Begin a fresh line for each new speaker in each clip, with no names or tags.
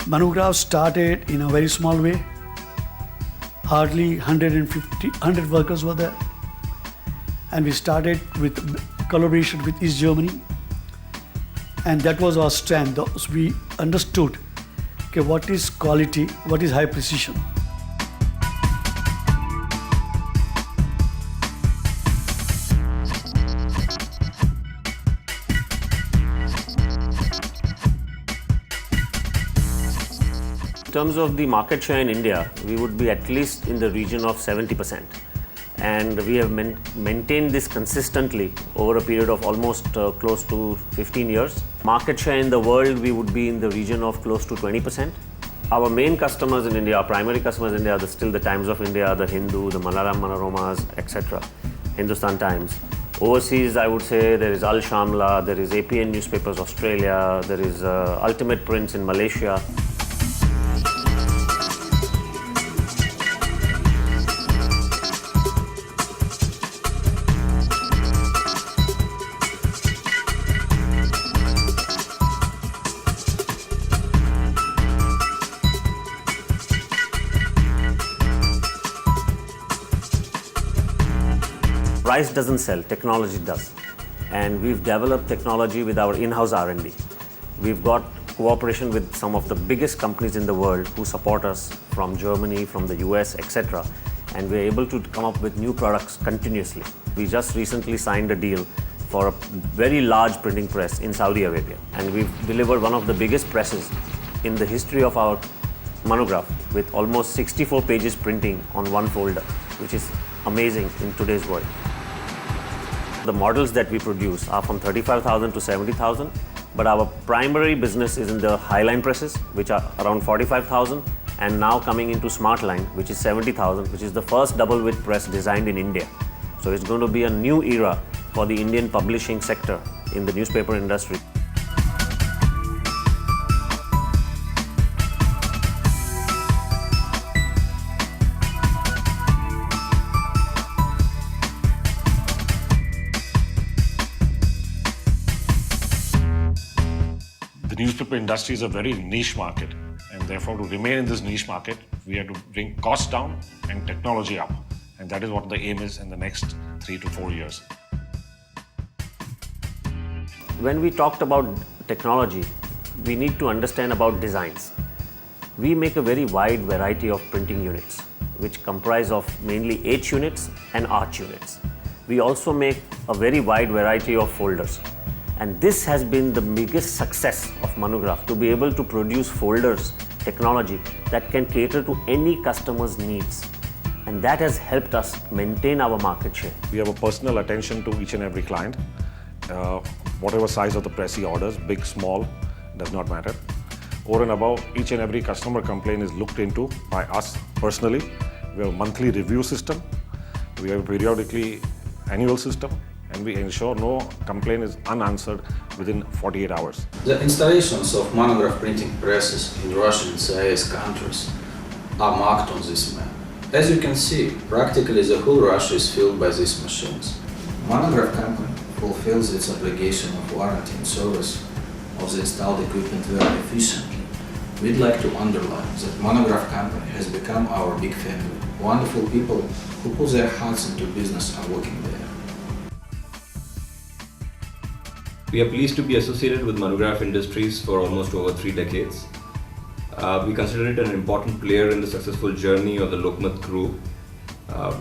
Manograph started in a very small way. Hardly 100 workers were there. And we started with collaboration with East Germany. And that was our strength. We understood what is quality, what is high precision.
In terms of the market share in India, we would be at least in the region of 70%. And we have maintained this consistently over a period of almost close to 15 years. Market share in the world, we would be in the region of close to 20%. Our main customers in India, our primary customers in India are still the Times of India, the Hindu, the Malayalam Manoramas, etc. Hindustan Times. Overseas, I would say there is Al Shamla, there is APN Newspapers Australia, there is Ultimate Prints in Malaysia. Price doesn't sell, technology does. And we've developed technology with our in-house R&D. We've got cooperation with some of the biggest companies in the world who support us from Germany, from the US, etc. And we're able to come up with new products continuously. We just recently signed a deal for a very large printing press in Saudi Arabia. And we've delivered one of the biggest presses in the history of our monograph with almost 64 pages printing on one folder, which is amazing in today's world. The models that we produce are from 35,000 to 70,000, but our primary business is in the Highline presses, which are around 45,000, and now coming into Smartline, which is 70,000, which is the first double width press designed in India. So it's going to be a new era for the Indian publishing sector in the newspaper industry.
The newspaper industry is a very niche market, and therefore to remain in this niche market, we have to bring costs down and technology up. And that is what the aim is in the next 3 to 4 years.
When we talked about technology, we need to understand about designs. We make a very wide variety of printing units, which comprise of mainly H units and arch units. We also make a very wide variety of folders. And this has been the biggest success of Manograph, to be able to produce folders technology that can cater to any customer's needs. And that has helped us maintain our market share.
We have a personal attention to each and every client. Whatever size of the press he orders, big, small, does not matter. Over and above, each and every customer complaint is looked into by us personally. We have a monthly review system. We have a periodically annual system. And we ensure no complaint is unanswered within 48 hours.
The installations of monograph printing presses in Russian and CIS countries are marked on this map. As you can see, practically the whole Russia is filled by these machines. Monograph company fulfills its obligation of warranty and service of the installed equipment very efficiently. We'd like to underline that Monograph company has become our big family. Wonderful people who put their hearts into business are working there.
We are pleased to be associated with Manograph Industries for almost over 3 decades. We consider it an important player in the successful journey of the Lokmat Group.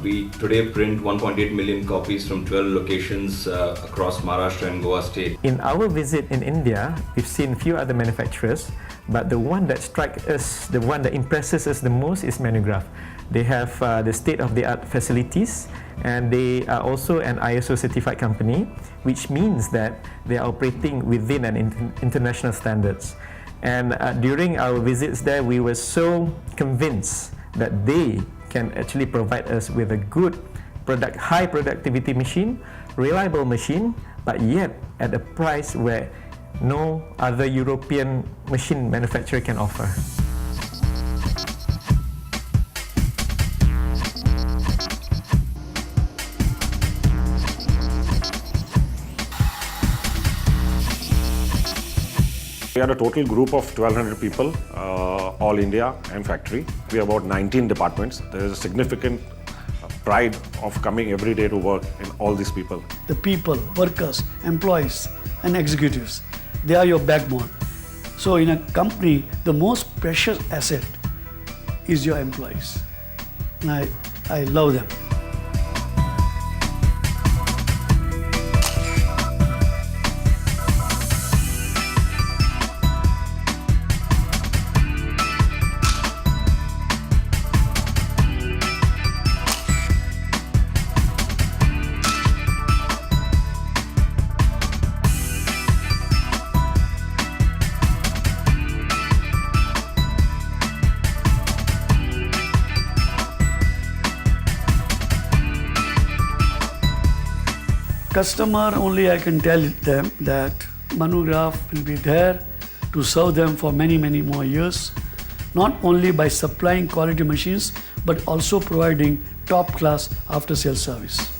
We today print 1.8 million copies from 12 locations across Maharashtra and Goa state.
In our visit in India, we've seen a few other manufacturers, but the one that strikes us, the one that impresses us the most is Manograph. They have the state-of-the-art facilities, and they are also an ISO certified company, which means that they are operating within an international standards. And during our visits there, we were so convinced that they can actually provide us with a good high productivity machine, reliable machine, but yet at a price where no other European machine manufacturer can offer.
We are a total group of 1,200 people, all India and factory. We have about 19 departments. There is a significant pride of coming every day to work in all these people.
The people, workers, employees, and executives, they are your backbone. So in a company, the most precious asset is your employees. And I love them. Customer, only I can tell them that Manograph will be there to serve them for many, many more years, not only by supplying quality machines, but also providing top-class after-sales service.